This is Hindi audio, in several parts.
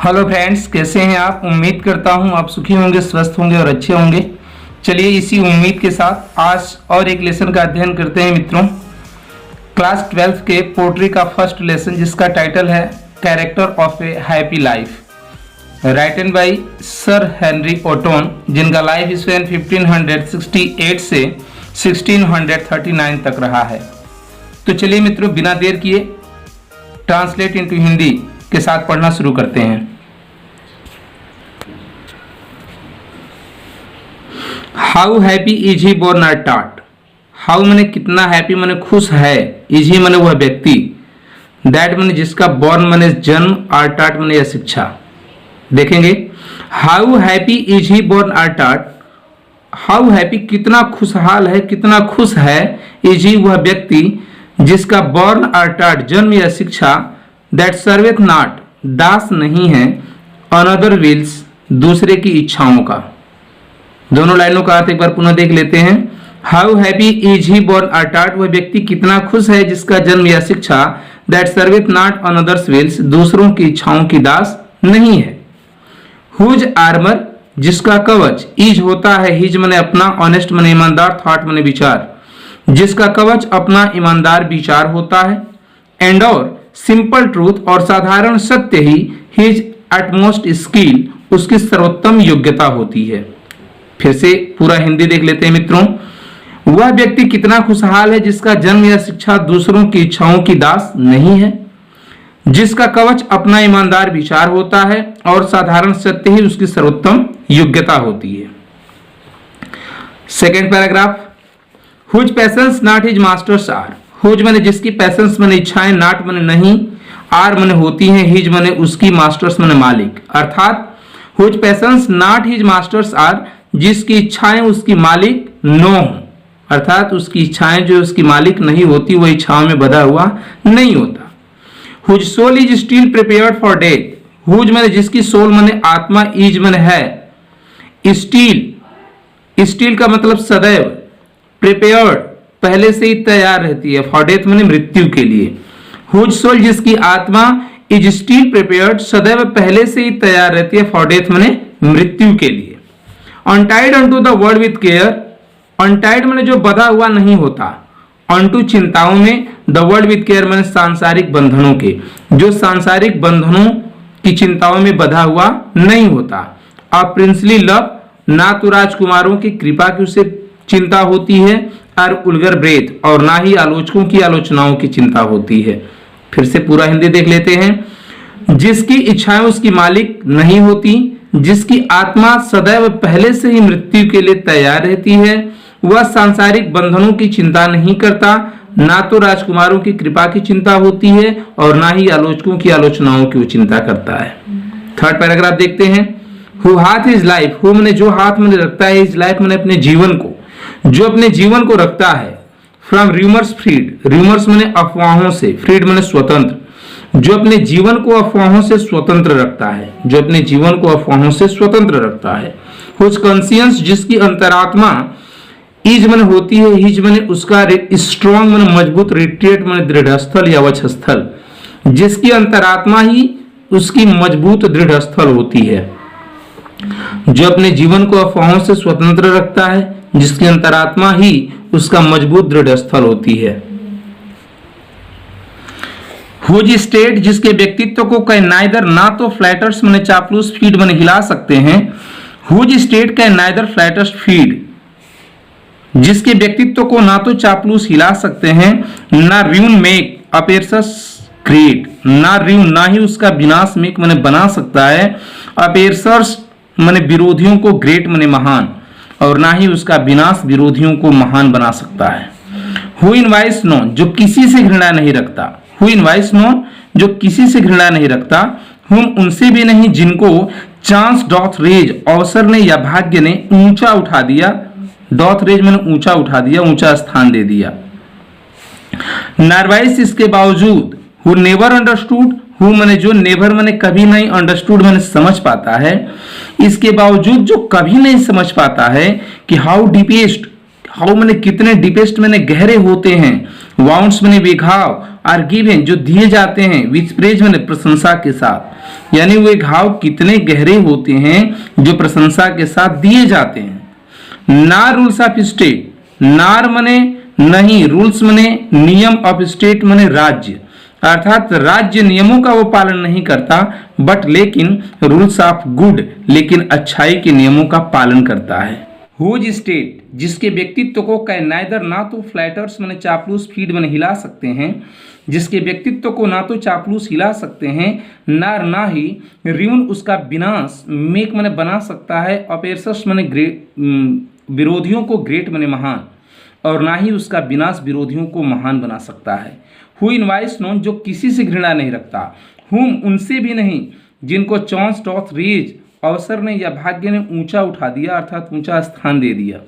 हेलो फ्रेंड्स, कैसे हैं आप। उम्मीद करता हूं आप सुखी होंगे, स्वस्थ होंगे और अच्छे होंगे। चलिए इसी उम्मीद के साथ आज और एक लेसन का अध्ययन करते हैं मित्रों। क्लास 12 के पोट्री का फर्स्ट लेसन जिसका टाइटल है character of a happy life, written by sir Henry Wotton, जिनका लाइफ स्पैन 1568 से 1639 तक रहा है। तो चलिए मित्रों, बिना देर किए ट्रांसलेट इनटू हिंदी के साथ पढ़ना शुरू करते हैं। How happy is he born or taught. How मैंने कितना हैप्पी मैंने खुश है, इज ही मैंने वह व्यक्ति, दैट मैंने जिसका बोर्न मैंने जन्म, आर टॉट मैंने यह शिक्षा। देखेंगे how happy is he born or taught. How happy कितना खुशहाल है, कितना खुश है, इज ही वह व्यक्ति जिसका बोर्न आर टॉट जन्म या शिक्षा, दैट सर्वेथ नॉट दास नहीं है, अनदर विल्स दूसरे की इच्छाओं का। दोनों लाइनों का अर्थ एक बार पुनः देख लेते हैं। How happy is he born or taught, वह व्यक्ति कितना खुश है जिसका जन्म या शिक्षा, that serveth not another's wills दूसरों की इच्छाओं की दास नहीं है। हुज आर्मर जिसका कवच, इज होता है हिज मने अपना, ऑनेस्ट मने ईमानदार, थॉट मने विचार, जिसका कवच अपना ईमानदार विचार होता है। एंड और सिंपल ट्रूथ और साधारण सत्य ही हिज एटमोस्ट स्किल उसकी सर्वोत्तम योग्यता होती है। फिर से पूरा हिंदी देख लेते हैं मित्रों। वह व्यक्ति कितना खुशहाल है जिसका जन्म या शिक्षा दूसरों की इच्छाओं की दास नहीं है, जिसका कवच अपना ईमानदार विचार होता है और साधारण सत्य ही उसकी सर्वोत्तम योग्यता होती है। Second paragraph, whose passions not his masters are. Whose मने जिसकी पैशंस मने इच्छाएं, नॉट मने नहीं, आर मने होती हैं, हिज मने उसकी, मास्टर्स मने मालिक। अर्थात whose passions not his masters are, जिसकी इच्छाएं उसकी मालिक नो, अर्थात उसकी इच्छाएं जो उसकी मालिक नहीं होती, वह इच्छाओं में बधा हुआ नहीं होता। Whose soul is still prepared for death. Whose मने जिसकी सोल मने आत्मा, इज मने है, स्टील, स्टील का मतलब सदैव, प्रिपेयर्ड पहले से ही तैयार रहती है, फॉर डेथ मने मृत्यु के लिए। हुज सोल जिसकी आत्मा, इज स्टिल प्रिपेयर्ड सदैव पहले से ही तैयार रहती है, फॉर डेथ मने मृत्यु के लिए। Untied unto the world with care. Untied मने जो बधा हुआ नहीं होता, अनटू चिंताओं में, द वर्ल्ड विथ केयर मने सांसारिक बंधनों के, जो सांसारिक बंधनों की चिंताओं में बधा हुआ नहीं होता। अ प्रिंसली लव, ना तो राजकुमारों की कृपा की उसे चिंता होती है, और उलगर ब्रेथ, और ना ही आलोचकों की आलोचनाओं की चिंता होती है। फिर से पूरा हिंदी देख लेते हैं। जिसकी इच्छाएं उसकी मालिक नहीं होती, जिसकी आत्मा सदैव पहले से ही मृत्यु के लिए तैयार रहती है, वह सांसारिक बंधनों की चिंता नहीं करता, ना तो राजकुमारों की कृपा की चिंता होती है, और ना ही आलोचकों की आलोचनाओं की वो चिंता करता है। थर्ड पैराग्राफ देखते हैं। हु हाथ इज लाइफ। हु मने जो हाथ में रखता है, इज लाइफ मने अपने जीवन को, जो अपने जीवन को रखता है। From rumours freed. रूमर्स मने अफवाहों से, फ्रीड मने स्वतंत्र, जो अपने जीवन को अफवाहों से स्वतंत्र रखता है, जो अपने जीवन को अफवाहों से स्वतंत्र रखता है। हुज कॉन्शियंस जिसकी अंतरात्मा, इज मने होती है, हिज मने उसका, स्ट्रॉन्ग मने मजबूत, रिट्रीट मने दृढ़स्थल या वक्षस्थल, जिसकी अंतरात्मा ही उसकी मजबूत दृढ़स्थल होती है, जो अपने जीवन को अफवाहों से स्वतंत्र रखता है, जिसकी अंतरात्मा ही उसका मजबूत दृढ़ स्थल होती है। हुज स्टेट जिसके व्यक्तित्व को कह नाइदर, ना तो फ्लैटर्स मने चापलूस, फीड मने हिला सकते हैं। हुज स्टेट कह नाइदर फ्लैटर्स फीड, जिसके व्यक्तित्व को ना तो चापलूस हिला सकते हैं, ना र्यून मेक अपेरसस ग्रेट, ना र्यून ना ही उसका विनाश मेक मने बना सकता है, अपेरसर्स मने विरोधियों को, ग्रेट मने महान, और ना ही उसका विनाश विरोधियों को महान बना सकता है। हु इनवाइस नो जो किसी से घृणा नहीं रखता। हु इनवाइस नो जो किसी से घृणा नहीं रखता। हुम उनसे भी नहीं जिनको चांस डॉथ रेज अवसर ने या भाग्य ने ऊंचा उठा दिया। डॉथ रेज मैंने ऊंचा उठा दिया, ऊंचा स्थान दे दिया। नारवाइस इसके बावजूद। Who never understood. हु मने जो, नेवर मने कभी नहीं, अंडरस्टूड मने समझ पाता है, इसके बावजूद जो कभी नहीं समझ पाता है कि हाउ डीपेस्ट, हाउ मने कितने डीपेस्ट मने गहरे होते हैं, वाउंड्स मने विघाव, आर गिवन जो दिए जाते हैं विथ प्रेज मैंने प्रशंसा के साथ, यानी वे घाव कितने गहरे होते हैं जो प्रशंसा के साथ दिए जाते हैं। नार रूल्स ऑफ स्टेट, नार मने नहीं, रूल्स मने नियम, ऑफ स्टेट मने राज्य, अर्थात राज्य नियमों का वो पालन नहीं करता, बट लेकिन रूल्स ऑफ गुड, लेकिन अच्छाई के नियमों का पालन करता है। हुज स्टेट जिसके व्यक्तित्व को कैन नाइदर ना तो फ्लैटर्स मैंने चापलूस फीड मैंने हिला सकते हैं, जिसके व्यक्तित्व को ना तो चापलूस हिला सकते हैं, ना ही रिउन उसका विनाश, मेक मैंने बना सकता है, अपेरसस मैंने विरोधियों को ग्रेट मैंने महान, और ना ही उसका विनाश विरोधियों को महान बना सकता है। हु इनवाइस नॉन जो किसी से घृणा नहीं रखता, हुम उनसे भी नहीं, जिनको चांस डॉथ रीज अवसर ने या भाग्य ने ऊंचा उठा दिया, अर्थात ऊंचा स्थान दे दिया।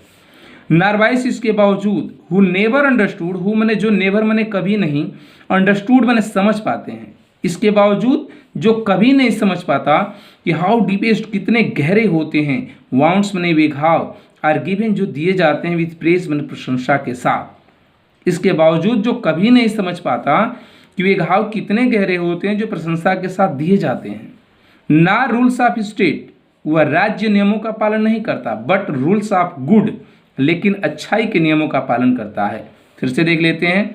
नारवाइस इसके बावजूद, हु नेवर अंडरस्टूड, हु मैंने जो नेवर मैंने कभी नहीं, अंडरस्टूड मैंने समझ पाते हैं, इसके बावजूद जो कभी नहीं समझ पाता कि हाउ डीपेस्ट कितने गहरे होते हैं, वाउंट्स मैंने वे घाव, आर गिवन जो दिए जाते हैं विथ प्रेज मैंने प्रशंसा के साथ, इसके बावजूद जो कभी नहीं समझ पाता कि वे घाव कितने गहरे होते हैं जो प्रशंसा के साथ दिए जाते हैं। ना रूल्स ऑफ स्टेट, वह राज्य नियमों का पालन नहीं करता, बट रूल्स ऑफ गुड, लेकिन अच्छाई के नियमों का पालन करता है। फिर से देख लेते हैं,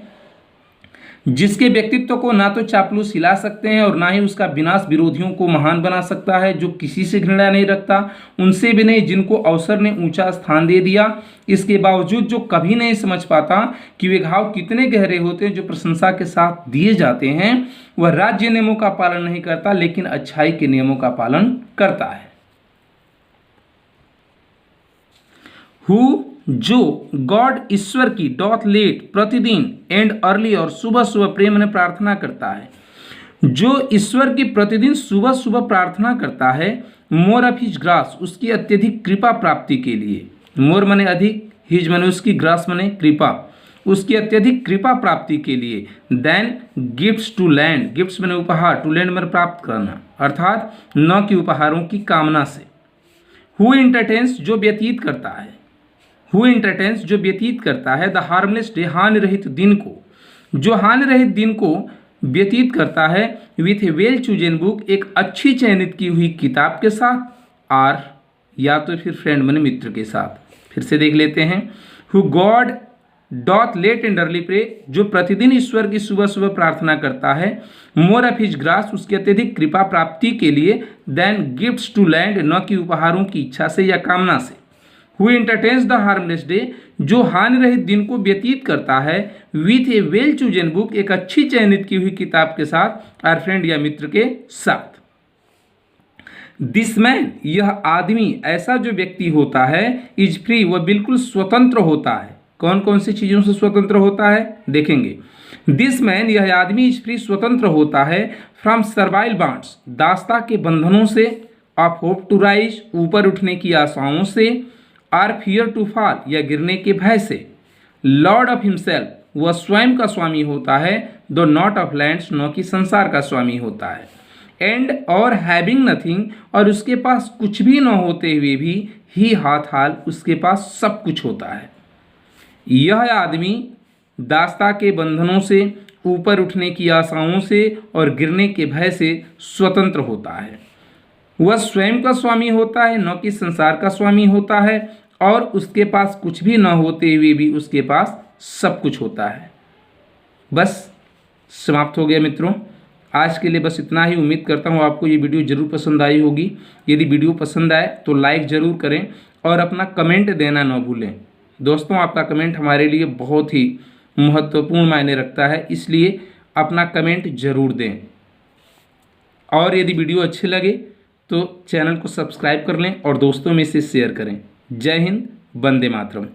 जिसके व्यक्तित्व को ना तो चापलूस हिला सकते हैं और ना ही उसका विनाश विरोधियों को महान बना सकता है, जो किसी से घृणा नहीं रखता, उनसे भी नहीं, जिनको अवसर ने ऊंचा स्थान दे दिया, इसके बावजूद जो कभी नहीं समझ पाता कि वे घाव कितने गहरे होते हैं जो प्रशंसा के साथ दिए जाते हैं, वह राज्य नियमों का पालन नहीं करता, लेकिन अच्छाई के नियमों का पालन करता है। हु जो गॉड ईश्वर की डॉथ लेट प्रतिदिन एंड अर्ली और सुबह सुबह प्रेम ने प्रार्थना करता है, जो ईश्वर की प्रतिदिन सुबह सुबह प्रार्थना करता है, मोर ऑफ हिज ग्रास उसकी अत्यधिक कृपा प्राप्ति के लिए, मोर मने अधिक, हिज मने उसकी, ग्रास मने कृपा, उसकी अत्यधिक कृपा प्राप्ति के लिए, then gifts to lend, gifts मने उपहार, टू लैंड मने प्राप्त करना, अर्थात न कि उपहारों की कामना से। हु एंटरटेन्स जो व्यतीत करता है, हु एंटरटेन्स जो व्यतीत करता है, द हार्मलेस डे हानि रहित दिन को, जो हानि रहित दिन को व्यतीत करता है, with A well chosen book एक अच्छी चयनित की हुई किताब के साथ, आर या तो फिर फ्रेंड मने मित्र के साथ। फिर से देख लेते हैं, who God doth late and early pray जो प्रतिदिन ईश्वर की सुबह सुबह प्रार्थना करता है, मोर ऑफ हिज ग्रास उसकी अत्यधिक कृपा प्राप्ति के लिए, देन गिफ्ट्स टू लैंड न कि उपहारों की इच्छा से या कामना से। Who entertains the harmless day जो हानि रहित दिन को व्यतीत करता है, with A well chosen book एक अच्छी चयनित की हुई किताब के साथ, आर फ्रेंड या मित्र के साथ। दिस मैन यह आदमी, ऐसा जो व्यक्ति होता है, इज फ्री वह बिल्कुल स्वतंत्र होता है। कौन कौन सी चीजों से स्वतंत्र होता है देखेंगे। दिस मैन यह आदमी इज फ्री स्वतंत्र होता है, फ्रॉम सर्वाइल बॉन्ड्स दास्ता के बंधनों से, ऑफ होप टू राइज ऊपर उठने की आशाओं से, आर फियर टू फॉल या गिरने के भय से, लॉर्ड ऑफ हिमसेल्फ वह स्वयं का स्वामी होता है, दो नॉट ऑफ लैंड्स न कि संसार का स्वामी होता है, एंड और हैविंग नथिंग और उसके पास कुछ भी न होते हुए भी, ही हाथ हाल उसके पास सब कुछ होता है। यह आदमी दास्ता के बंधनों से, ऊपर उठने की आशाओं से और गिरने के भय से स्वतंत्र होता है। वह स्वयं का स्वामी होता है, न कि संसार का स्वामी होता है, और उसके पास कुछ भी न होते हुए भी उसके पास सब कुछ होता है। बस समाप्त हो गया मित्रों, आज के लिए बस इतना ही। उम्मीद करता हूँ आपको ये वीडियो ज़रूर पसंद आई होगी। यदि वीडियो पसंद आए तो लाइक ज़रूर करें और अपना कमेंट देना न भूलें। दोस्तों, आपका कमेंट हमारे लिए बहुत ही महत्वपूर्ण मायने रखता है, इसलिए अपना कमेंट ज़रूर दें। और यदि वीडियो अच्छे लगे तो चैनल को सब्सक्राइब कर लें और दोस्तों में से शेयर करें। जय हिंद, वंदे मातरम।